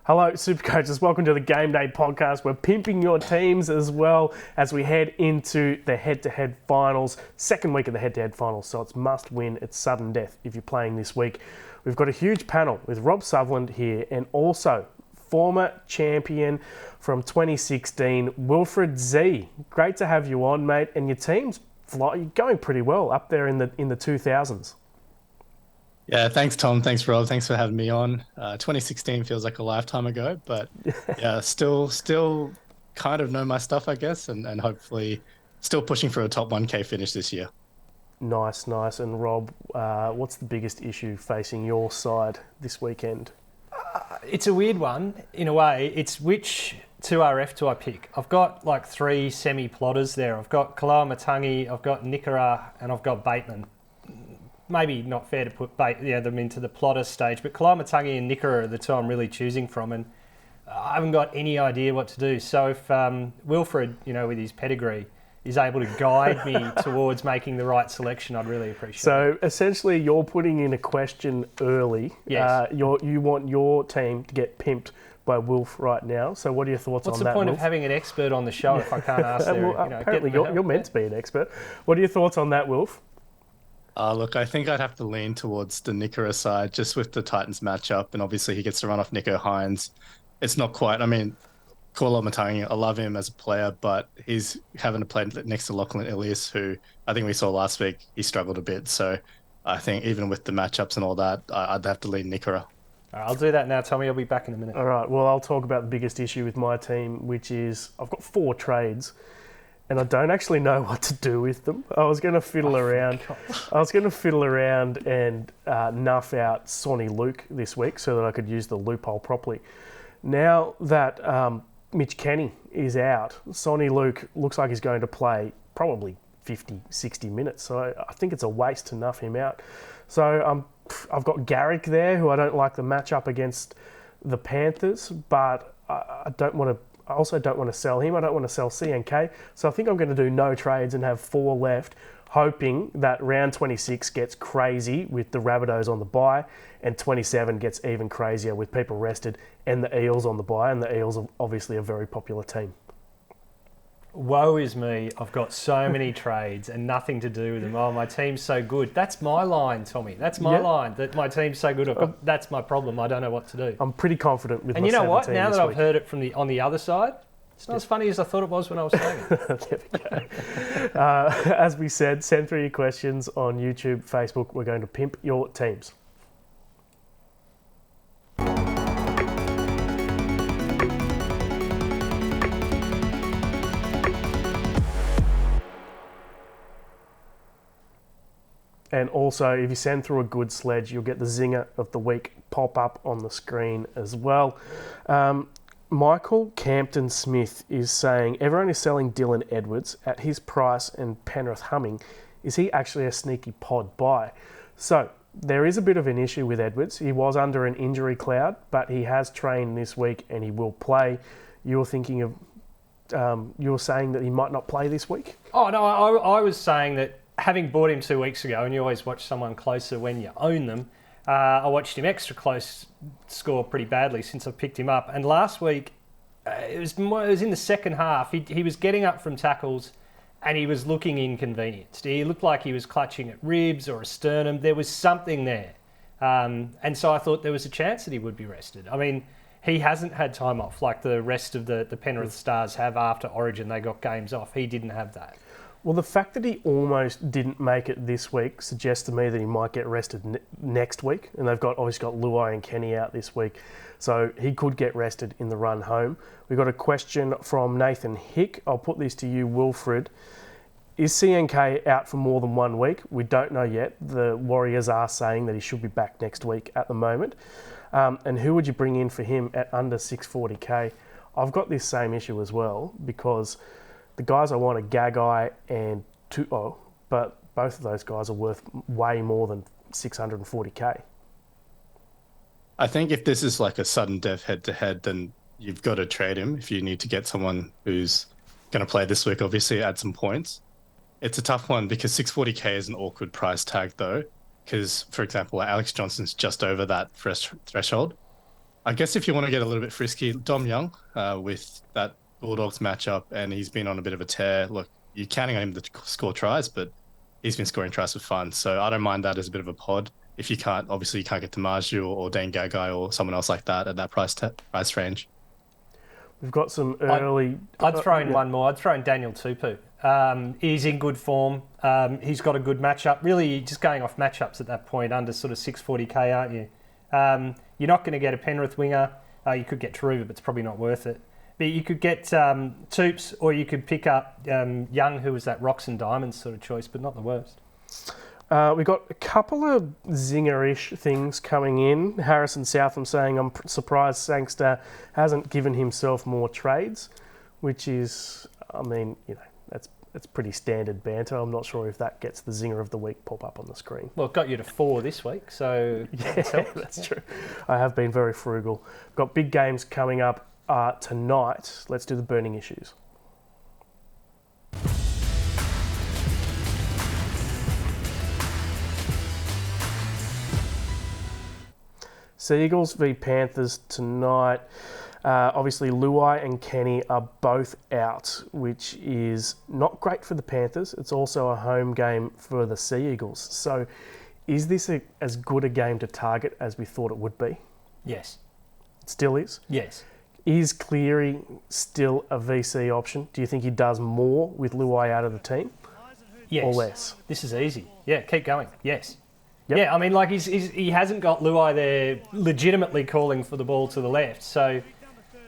Hello, Supercoaches. Welcome to the Game Day podcast. We're pimping your teams as well as we head into the head-to-head finals. Second week of the head-to-head finals, so it's must win. It's sudden death if you're playing this week. We've got a huge panel with Rob Sutherland here and also former champion from 2016, Wilfred Z. Great to have you on, mate. And your team's going pretty well up there in the 2000s. Yeah, thanks, Tom. Thanks, Rob. Thanks for having me on. 2016 feels like a lifetime ago, but yeah, still kind of know my stuff, I guess, and hopefully still pushing for a top 1K finish this year. Nice. And Rob, what's the biggest issue facing your side this weekend? It's a weird one, in a way. It's which 2RF do I pick? I've got like three semi-plotters there. I've got Kaloamatangi, I've got Nikora, and I've got Bateman. Maybe not fair to put them into the plotter stage, but Kaloamatangi and Nikora are the two I'm really choosing from, and I haven't got any idea what to do. So if Wilfred, with his pedigree, is able to guide me towards making the right selection, I'd really appreciate it. So essentially you're putting in a question early. Yes. You want your team to get pimped by Wilf right now. So what are your thoughts on that, What's the point Wilf? of having an expert on the show if I can't ask there? Apparently you're meant to be an expert. What are your thoughts on that, Wilf? Look, I think I'd have to lean towards the Nikora side just with the Titans matchup, and obviously he gets to run off Nico Hines. It's not quite, Kaloamatangi, I love him as a player, but he's having to play next to Lachlan Ilias, who I think we saw last week, he struggled a bit. So I think even with the matchups and all that, I'd have to lean Nikora. All right, I'll do that now, Tommy. I'll be back in a minute. All right, well, I'll talk about the biggest issue with my team, which is I've got 4 trades. And I don't actually know what to do with them. I was going to fiddle around. And nuff out Sonny Luke this week so that I could use the loophole properly. Now that Mitch Kenny is out, Sonny Luke looks like he's going to play probably 50, 60 minutes. So I think it's a waste to nuff him out. So I've got Garrick there, who I don't like the matchup against the Panthers, but I also don't want to sell him. I don't want to sell CNK. So I think I'm going to do no trades and have 4 left, hoping that round 26 gets crazy with the Rabbitohs on the bye and 27 gets even crazier with people rested and the Eels on the bye. And the Eels are obviously a very popular team. Woe is me. I've got so many trades and nothing to do with them. Oh, my team's so good. That's my line, Tommy. That's my line, that my team's so good. That's my problem. I don't know what to do. I'm pretty confident with and my 17 you know what? Now that I've week. heard it from on the other side, it's not as funny as I thought it was when I was saying it. There we go. As we said, send through your questions on YouTube, Facebook. We're going to pimp your teams. And also, if you send through a good sledge, you'll get the zinger of the week pop up on the screen as well. Michael Campton Smith is saying, everyone is selling Dylan Edwards at his price and Penrith humming. Is he actually a sneaky pod buy? So, there is a bit of an issue with Edwards. He was under an injury cloud, but he has trained this week and he will play. You're thinking of, you're saying that he might not play this week? Oh, no, I was saying that having bought him 2 weeks ago, and you always watch someone closer when you own them, I watched him extra close score pretty badly since I picked him up. And last week, it was in the second half. He was getting up from tackles and he was looking inconvenienced. He looked like he was clutching at ribs or a sternum. There was something there. And so I thought there was a chance that he would be rested. I mean, he hasn't had time off like the rest of the Penrith Stars have after Origin. They got games off. He didn't have that. Well, the fact that he almost didn't make it this week suggests to me that he might get rested next week. And they've obviously got Luai and Kenny out this week. So he could get rested in the run home. We've got a question from Nathan Hick. I'll put this to you, Wilfred. Is CNK out for more than 1 week? We don't know yet. The Warriors are saying that he should be back next week at the moment. And who would you bring in for him at under 640k? I've got this same issue as well because the guys I want are Gagai and Tu'o, but both of those guys are worth way more than 640k. I think if this is like a sudden death head-to-head, then you've got to trade him if you need to get someone who's going to play this week, obviously add some points. It's a tough one because 640k is an awkward price tag though, because, for example, Alex Johnson's just over that threshold. I guess if you want to get a little bit frisky, Dom Young with that Bulldogs matchup, and he's been on a bit of a tear. Look, you're counting on him to score tries, but he's been scoring tries for fun. So I don't mind that as a bit of a pod. If you can't, obviously you can't get to Marju or Dane Gagai or someone else like that at that price range. We've got some early... I'd throw in one more. I'd throw in Daniel Tupou. He's in good form. He's got a good matchup. Really, just going off matchups at that point, under sort of 640k, aren't you? You're not going to get a Penrith winger. You could get Taruva, but it's probably not worth it. But you could get Toops, or you could pick up Young, who was that Rocks and Diamonds sort of choice, but not the worst. We've got a couple of zinger-ish things coming in. Harrison Southam saying, I'm surprised Sangster hasn't given himself more trades, which is, I mean, you know, that's pretty standard banter. I'm not sure if that gets the zinger of the week pop up on the screen. Well, it got you to 4 this week, so yeah, that's true. I have been very frugal. Got big games coming up tonight. Let's do the burning issues. Seagulls v Panthers tonight. Obviously, Luai and Kenny are both out, which is not great for the Panthers. It's also a home game for the Sea Eagles. So is this as good a game to target as we thought it would be? Yes. It still is? Yes. Is Cleary still a VC option? Do you think he does more with Luai out of the team? Yes. Or less? This is easy. Yeah, keep going. Yes. Yep. Yeah, I mean, like he hasn't got Luai there legitimately calling for the ball to the left. So,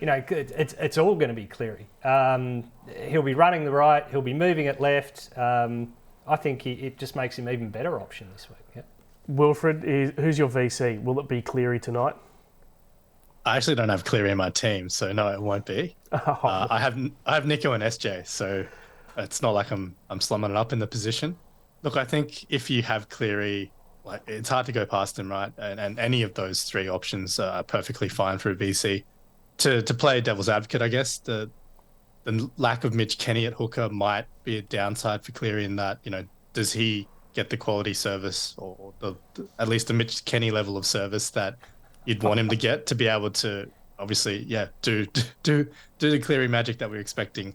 you know, it's all going to be Cleary. He'll be running the right. He'll be moving it left. I think it just makes him even better option this week. Yeah. Wilfred, who's your VC? Will it be Cleary tonight? I actually don't have Cleary in my team, so no, it won't be. I have Nico and SJ, so it's not like I'm slumming it up in the position. Look, I think if you have Cleary, like it's hard to go past him, right? And any of those three options are perfectly fine for a VC. To play devil's advocate, I guess the lack of Mitch Kenny at hooker might be a downside for Cleary in that, you know, does he get the quality service or at least the Mitch Kenny level of service that you'd want him to get to be able to obviously, do the Cleary magic that we're expecting.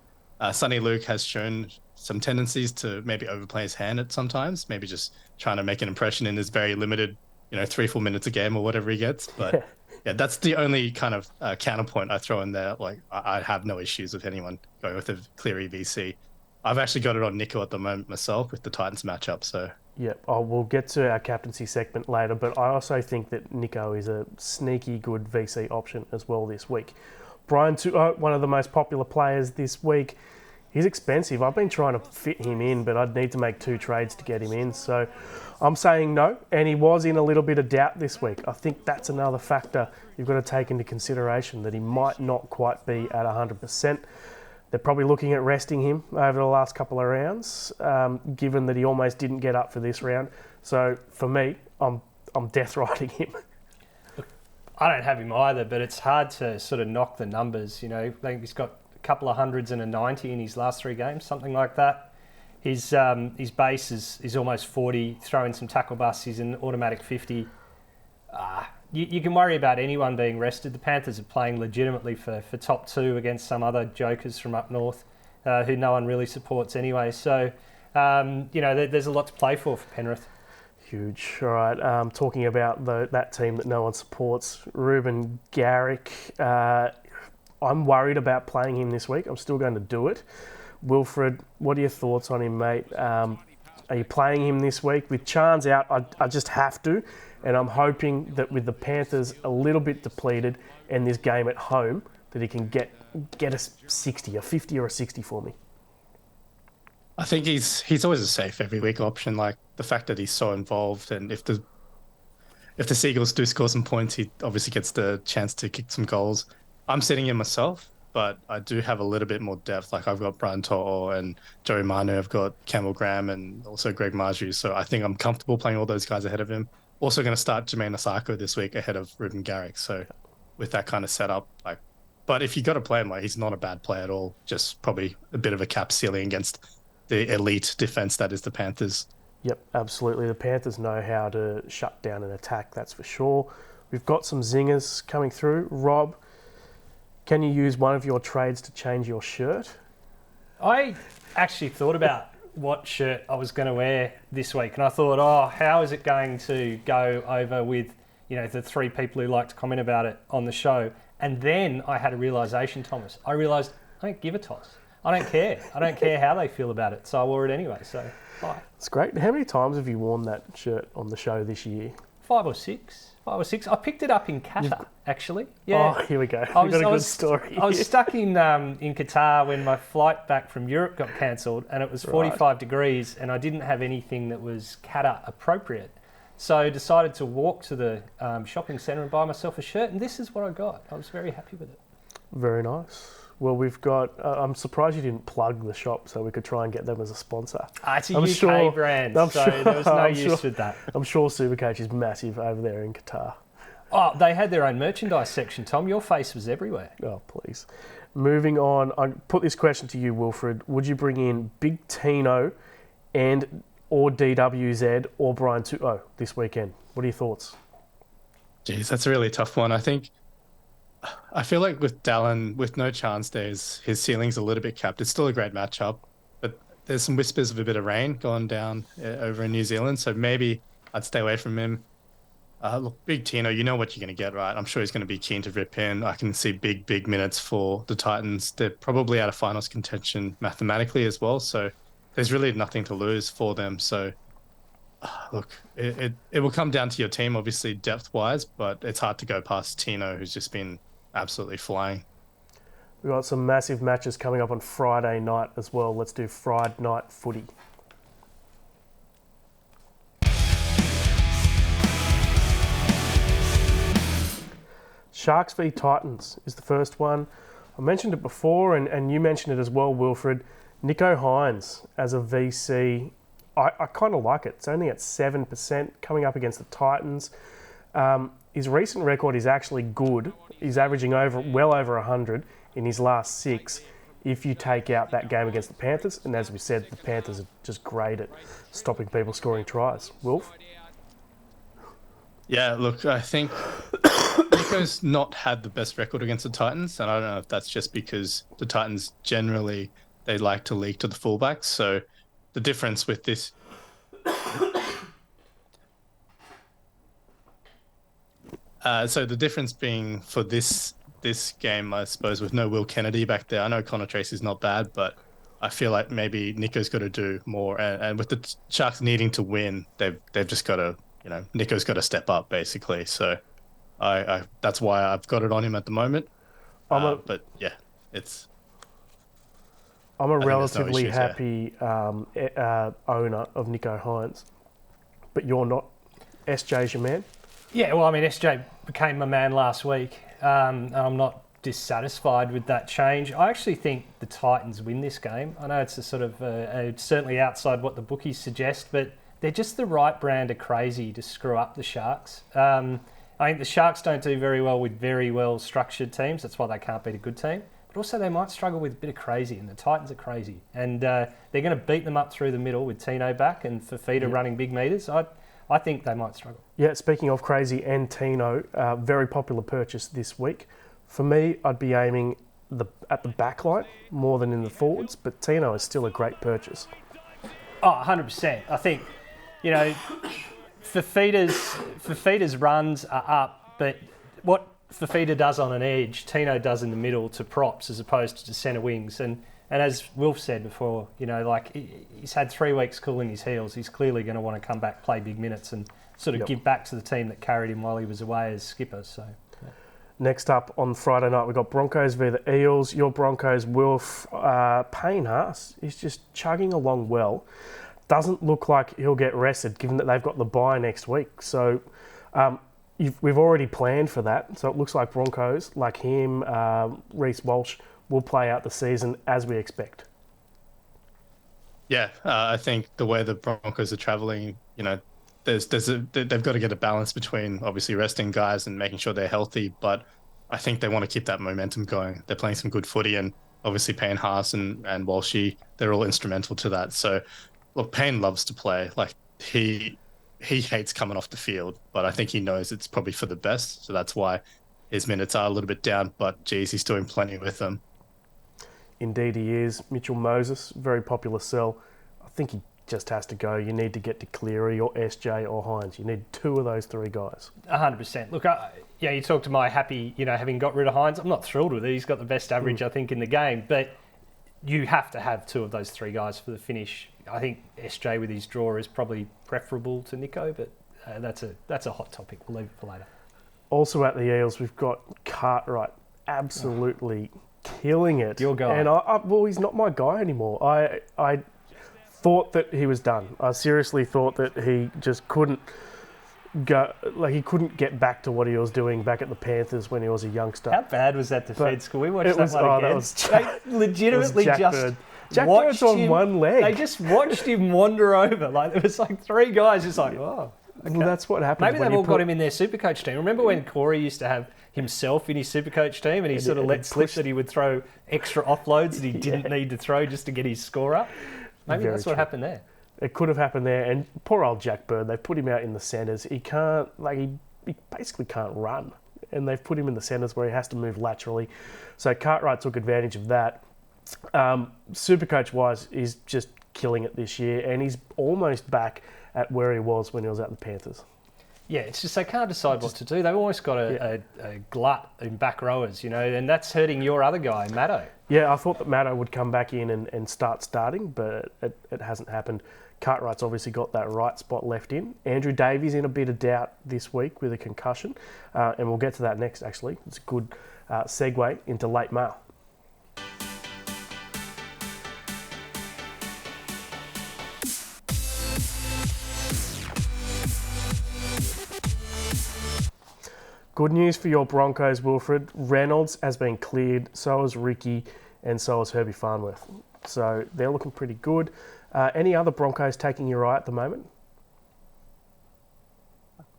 Sonny Luke has shown some tendencies to maybe overplay his hand at sometimes, maybe just trying to make an impression in his very limited, 3-4 minutes a game or whatever he gets. But yeah, that's the only kind of counterpoint I throw in there. Like I have no issues with anyone going with a Cleary VC. I've actually got it on Nico at the moment myself with the Titans matchup. So yeah, we'll get to our captaincy segment later, but I also think that Nico is a sneaky good VC option as well this week. Brian Tuo, one of the most popular players this week. He's expensive. I've been trying to fit him in, but I'd need to make 2 trades to get him in. So I'm saying no, and he was in a little bit of doubt this week. I think that's another factor you've got to take into consideration, that he might not quite be at 100%. They're probably looking at resting him over the last couple of rounds, given that he almost didn't get up for this round. So for me, I'm death riding him. I don't have him either, but it's hard to sort of knock the numbers. You know, I think he's got a couple of hundreds and a 90 in his last 3 games, something like that. His base is almost 40. Throw in some tackle busts, he's an automatic 50. You can worry about anyone being rested. The Panthers are playing legitimately for top 2 against some other jokers from up north who no one really supports anyway. So, there's a lot to play for Penrith. Huge. All right. Talking about that team that no one supports, Ruben Garrick. I'm worried about playing him this week. I'm still going to do it. Wilfred, what are your thoughts on him, mate? Are you playing him this week? With Charn's out, I just have to. And I'm hoping that with the Panthers a little bit depleted and this game at home, that he can get a 60, a 50 or a 60 for me. I think he's always a safe every week option. Like the fact that he's so involved, and if the Seagulls do score some points, he obviously gets the chance to kick some goals. I'm sitting him myself, but I do have a little bit more depth. Like I've got Brian To'o and Joey Manu, I've got Campbell Graham and also Greg Marju. So I think I'm comfortable playing all those guys ahead of him. Also going to start Jermaine Osako this week ahead of Ruben Garrick. So with that kind of setup, but if you got to play him, he's not a bad play at all. Just probably a bit of a cap ceiling against the elite defense that is the Panthers. Yep, absolutely. The Panthers know how to shut down an attack, that's for sure. We've got some zingers coming through. Rob, can you use one of your trades to change your shirt? I actually thought about what shirt I was going to wear this week, and I thought, how is it going to go over with, the three people who like to comment about it on the show? And then I had a realisation, Thomas. I realised I don't give a toss. I don't care. I don't care how they feel about it, so I wore it anyway. So, bye. It's great. How many times have you worn that shirt on the show this year? 5 or 6. I picked it up in Qatar, actually. Yeah. Oh, here we go. We've got a good story. I was stuck in Qatar when my flight back from Europe got cancelled, and it was 45 degrees, and I didn't have anything that was Qatar appropriate. So I decided to walk to the shopping centre and buy myself a shirt, and this is what I got. I was very happy with it. Very nice. Well, we've got... I'm surprised you didn't plug the shop so we could try and get them as a sponsor. It's a UK brand, so there was no use with that. I'm sure SuperCoach is massive over there in Qatar. Oh, they had their own merchandise section, Tom. Your face was everywhere. Oh, please. Moving on, I put this question to you, Wilfred. Would you bring in Big Tino or DWZ or Brian Tuo this weekend? What are your thoughts? Geez, that's a really tough one. I feel like with Dallin, with no chance days, his ceiling's a little bit capped. It's still a great matchup, but there's some whispers of a bit of rain going down over in New Zealand, so maybe I'd stay away from him. Look, Big Tino, you know what you're going to get, right? I'm sure he's going to be keen to rip in. I can see big minutes for the Titans. They're probably out of finals contention mathematically as well, so there's really nothing to lose for them. So, look, it will come down to your team, obviously, depth-wise, but it's hard to go past Tino, who's just been absolutely flying. We've got some massive matches coming up on Friday night as well. Let's do Friday night footy. Sharks v Titans is the first one. I mentioned it before, and you mentioned it as well, Wilfred. Nicho Hynes as a VC, I kind of like it. It's only at 7% coming up against the Titans. His recent record is actually good. He's averaging well over 100 in his last 6 if you take out that game against the Panthers. And as we said, the Panthers are just great at stopping people scoring tries. Wilf? Yeah, look, I think Nico's not had the best record against the Titans, and I don't know if that's just because the Titans generally, they like to leak to the fullbacks. So the difference with this... so the difference being for this game, I suppose, with no Will Kennedy back there, I know Connor Tracy's not bad, but I feel like maybe Nico's got to do more. And with the Sharks needing to win, they've just got to... Nico's got to step up, basically. So I that's why I've got it on him at the moment. But yeah, I'm a relatively happy owner of Nicho Hynes, but you're not. SJ's your man? Yeah, well, I mean, SJ became my man last week. And I'm not dissatisfied with that change. I actually think the Titans win this game. I know it's a sort of certainly outside what the bookies suggest, but they're just the right brand of crazy to screw up the Sharks. I think the Sharks don't do very well with very well-structured teams. That's why they can't beat a good team. But also they might struggle with a bit of crazy, and the Titans are crazy. And they're going to beat them up through the middle with Tino back and Fafita running big metres. I think they might struggle. Yeah, speaking of crazy and Tino, very popular purchase this week. For me, I'd be aiming at the back line more than in the forwards, but Tino is still a great purchase. Oh, 100%. I think... Fafita's runs are up, but what Fafita does on an edge, Tino does in the middle to props as opposed to centre wings. And as Wilf said before, he's had 3 weeks cooling his heels. He's clearly going to want to come back, play big minutes, and sort of give back to the team that carried him while he was away as skipper. So. Yeah. Next up on Friday night, we've got Broncos v the Eels. Your Broncos, Wilf, Payne Haas is just chugging along well. Doesn't look like he'll get rested, given that they've got the bye next week. So we've already planned for that. So it looks like Broncos, like him, Reece Walsh, will play out the season as we expect. Yeah, I think the way the Broncos are travelling, they've got to get a balance between obviously resting guys and making sure they're healthy. But I think they want to keep that momentum going. They're playing some good footy, and obviously Payne Haas and Walshy, they're all instrumental to that. So. Look, Payne loves to play. Like he he hates coming off the field, but I think he knows it's probably for the best. So that's why his minutes are a little bit down, but geez, he's doing plenty with them. Indeed he is. Mitchell Moses, very popular sell. I think he just has to go. You need to get to Cleary or SJ or Hines. You need 2 of those 3 guys. 100%. Look, you talk to my happy, having got rid of Hines. I'm not thrilled with it. He's got the best average, I think, in the game. But you have to have 2 of those 3 guys for the finish. I think SJ with his draw is probably preferable to Nico, but that's a hot topic. We'll leave it for later. Also at the Eels, we've got Cartwright absolutely killing it. Your guy. And well, he's not my guy anymore. I thought that he was done. I seriously thought that he just couldn't go, he couldn't get back to what he was doing back at the Panthers when he was a youngster. How bad was that defence? Could we watch that one again? That was Jack, they legitimately just Jack Bird's on one leg. They just watched him wander over. There was 3 guys just okay. Well, that's what happens. Maybe they've all got him in their Supercoach team. Remember when Corey used to have himself in his Supercoach team and he sort of let slip that he would throw extra offloads that he didn't need to throw just to get his score up? Maybe that's what happened there. It could have happened there. And poor old Jack Bird, they put him out in the centres. He can't, he basically can't run. And they've put him in the centres where he has to move laterally. So Cartwright took advantage of that. Supercoach-wise, he's just killing it this year. And he's almost back at where he was when he was at the Panthers. Yeah, it's just they can't decide what to do. They've almost got a glut in back rowers, and that's hurting your other guy, Maddo. Yeah, I thought that Maddo would come back in and start starting, but it hasn't happened. Cartwright's obviously got that right spot left in. Andrew Davies in a bit of doubt this week with a concussion, and we'll get to that next, actually. It's a good segue into late mail. Good news for your Broncos, Wilfred. Reynolds has been cleared, so has Ricky, and so has Herbie Farnworth. So they're looking pretty good. Any other Broncos taking your eye at the moment?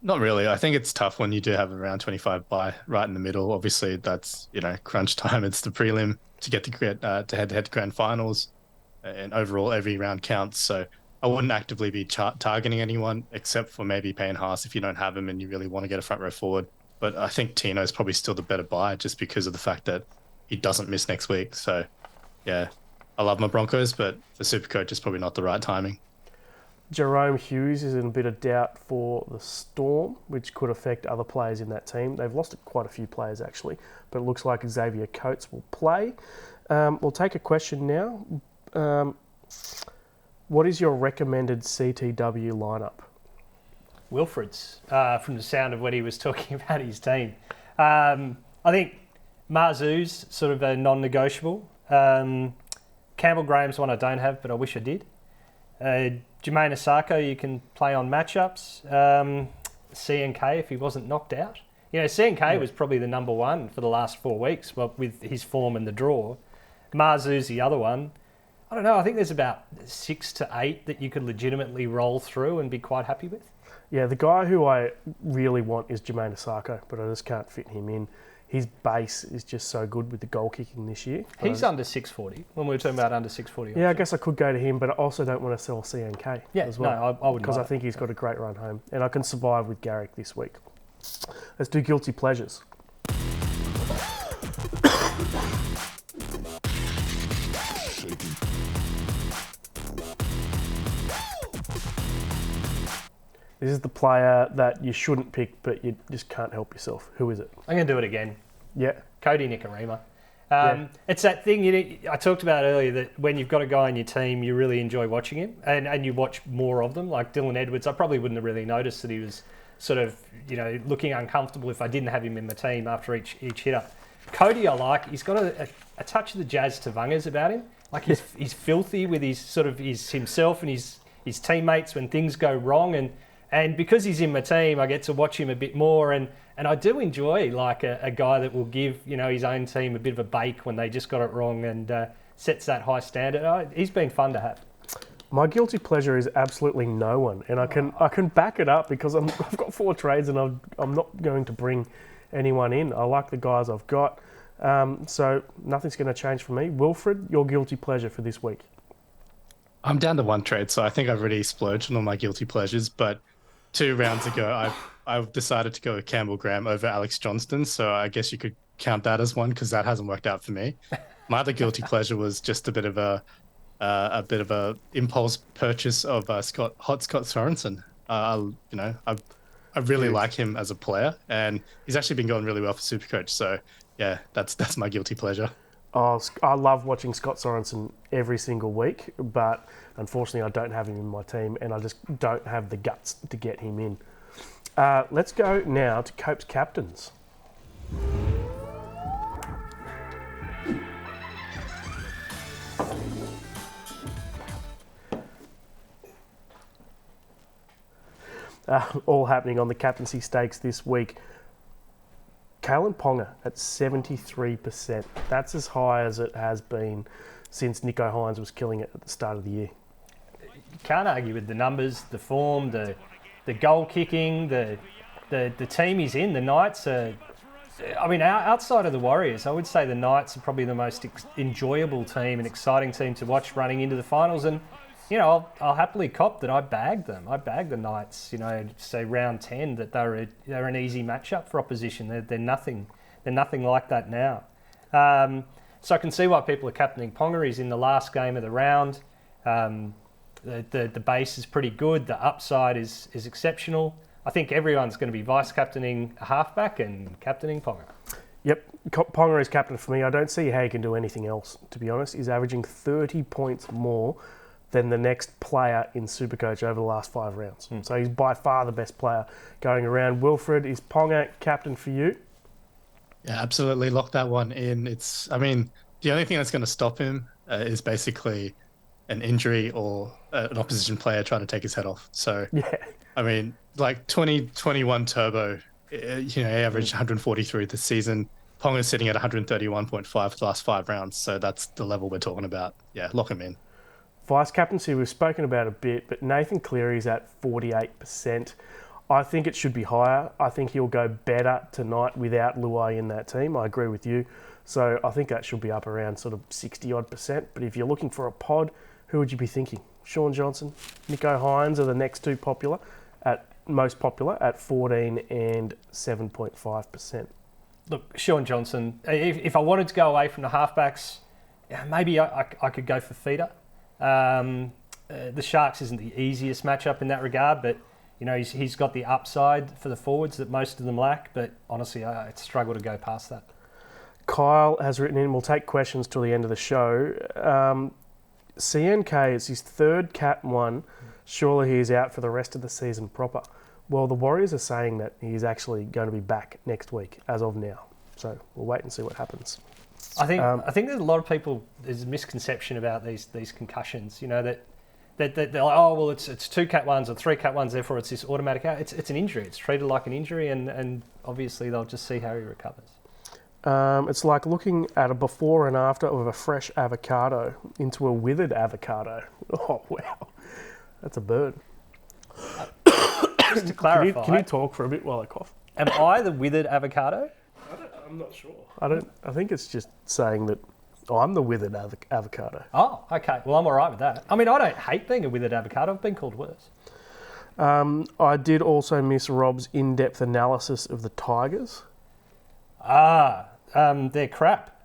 Not really. I think it's tough when you do have a round 25 bye right in the middle. Obviously, that's, crunch time. It's the prelim to get to head-to-head grand finals. And overall, every round counts. So I wouldn't actively be targeting anyone except for maybe Payne Haas if you don't have him and you really want to get a front row forward. But I think Tino's probably still the better buy just because of the fact that he doesn't miss next week. So, yeah, I love my Broncos, but for Supercoach, it's probably not the right timing. Jerome Hughes is in a bit of doubt for the Storm, which could affect other players in that team. They've lost quite a few players, actually, but it looks like Xavier Coates will play. We'll take a question now. What is your recommended CTW lineup? Wilfred's, from the sound of what he was talking about his team. I think Marzu's sort of a non-negotiable. Campbell Graham's one I don't have, but I wish I did. Jermaine Asako, you can play on matchups. CNK, if he wasn't knocked out. CNK was probably the number one for the last 4 weeks, but with his form and the draw. Marzu's the other one. I don't know, I think there's about 6 to 8 that you could legitimately roll through and be quite happy with. Yeah, the guy who I really want is Jermaine Asako, but I just can't fit him in. His base is just so good with the goal kicking this year. He's under 640, when we were talking about under 640. Yeah, I guess I could go to him, but I also don't want to sell CNK as well. No, I wouldn't. Because I think he's got a great run home, and I can survive with Garrick this week. Let's do guilty pleasures. This is the player that you shouldn't pick, but you just can't help yourself. Who is it? I'm going to do it again. Yeah. Cody Nikorima. It's that thing I talked about earlier, that when you've got a guy on your team, you really enjoy watching him, and you watch more of them. Like Dylan Edwards, I probably wouldn't have really noticed that he was sort of, looking uncomfortable if I didn't have him in my team after each hitter. Cody, I like. He's got a touch of the Jazz Tavangas about him. Like he's filthy with his himself and his teammates when things go wrong, and because he's in my team, I get to watch him a bit more, and I do enjoy like a guy that will give his own team a bit of a bake when they just got it wrong, and sets that high standard. He's been fun to have. My guilty pleasure is absolutely no one, and I can back it up because I've got 4 trades and I'm not going to bring anyone in. I like the guys I've got, so nothing's going to change for me. Wilfred, your guilty pleasure for this week? I'm down to 1 trade, so I think I've already splurged on all my guilty pleasures, but 2 rounds ago, I decided to go with Campbell Graham over Alex Johnston. So I guess you could count that as one because that hasn't worked out for me. My other guilty pleasure was just a bit of a impulse purchase of Scott Sorensen. I really Huge. like him as a player, and he's actually been going really well for Supercoach. So yeah, that's my guilty pleasure. Oh, I love watching Scott Sorensen every single week, but unfortunately I don't have him in my team and I just don't have the guts to get him in. Let's go now to Cope's captains. All happening on the captaincy stakes this week. Kalen Ponga at 73%. That's as high as it has been since Nicho Hynes was killing it at the start of the year. You can't argue with the numbers, the form, the goal kicking, the team he's in. The Knights are, outside of the Warriors, I would say the Knights are probably the most enjoyable team and exciting team to watch running into the finals. And I'll happily cop that I bagged them. I bagged the Knights, say round 10, that they're an easy matchup for opposition. They're nothing like that now. So I can see why people are captaining Ponga. He's in the last game of the round. The base is pretty good. The upside is exceptional. I think everyone's going to be vice-captaining a halfback and captaining Ponga. Yep, Ponga is captain for me. I don't see how he can do anything else, to be honest. He's averaging 30 points more than the next player in Supercoach over the last 5 rounds. So he's by far the best player going around. Wilfred, is Ponga captain for you? Yeah, absolutely. Lock that one in. The only thing that's going to stop him is basically an injury or an opposition player trying to take his head off. So, yeah, 2021 Turbo, he averaged 143 this season. Ponga's sitting at 131.5 for the last 5 rounds. So that's the level we're talking about. Yeah, lock him in. Vice captaincy, we've spoken about a bit, but Nathan Cleary's at 48%. I think it should be higher. I think he'll go better tonight without Luai in that team. I agree with you. So I think that should be up around sort of 60-odd%. But if you're looking for a pod, who would you be thinking? Sean Johnson, Nicho Hynes are the next 2 most popular at 14 and 7.5%. Look, Sean Johnson, if I wanted to go away from the halfbacks, maybe I could go for feeder. The Sharks isn't the easiest matchup in that regard, but he's got the upside for the forwards that most of them lack. But honestly, I struggle to go past that. Kyle has written in, we'll take questions till the end of the show. CNK is his 3rd Cat 1. Surely he is out for the rest of the season proper. Well, the Warriors are saying that he's actually going to be back next week as of now. So we'll wait and see what happens. I think there's a lot of people. There's a misconception about these concussions. That they're like, oh well, it's 2 Cat 1s or 3 Cat 1s, therefore it's this automatic out. It's an injury. It's treated like an injury, and obviously they'll just see how he recovers. It's like looking at a before and after of a fresh avocado into a withered avocado. Oh wow, that's a bird. Just to clarify, can you talk for a bit while I cough? Am I the withered avocado? I'm not sure. I think it's just saying that I'm the withered avocado. Oh, okay. Well, I'm all right with that. I don't hate being a withered avocado. I've been called worse. I did also miss Rob's in-depth analysis of the Tigers. They're crap.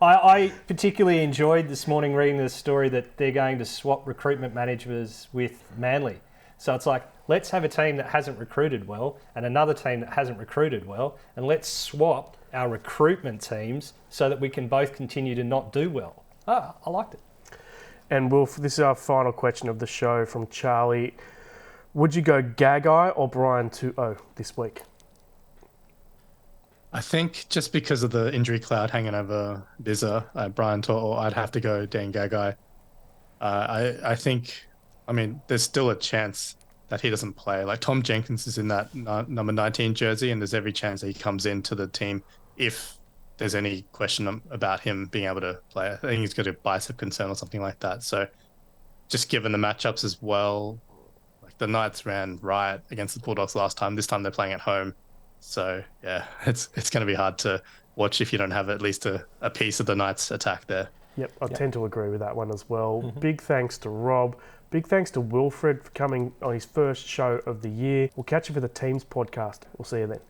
I particularly enjoyed this morning reading the story that they're going to swap recruitment managers with Manly. So it's like, let's have a team that hasn't recruited well and another team that hasn't recruited well, and let's swap our recruitment teams so that we can both continue to not do well. I liked it. And Wilf, this is our final question of the show from Charlie. Would you go Gagai or Brian 2-0 this week? I think just because of the injury cloud hanging over Bizza, Brian To'o, I'd have to go Dan Gagai. I think, there's still a chance that he doesn't play. Like Tom Jenkins is in that number 19 jersey, and there's every chance that he comes into the team if there's any question about him being able to play. I think he's got a bicep concern or something like that. So just given the matchups as well, like the Knights ran riot against the Bulldogs last time. This time they're playing at home. So yeah, it's going to be hard to watch if you don't have at least a piece of the Knights attack there. Yep, I tend to agree with that one as well. Mm-hmm. Big thanks to Rob. Big thanks to Wilfred for coming on his first show of the year. We'll catch you for the Teams podcast. We'll see you then.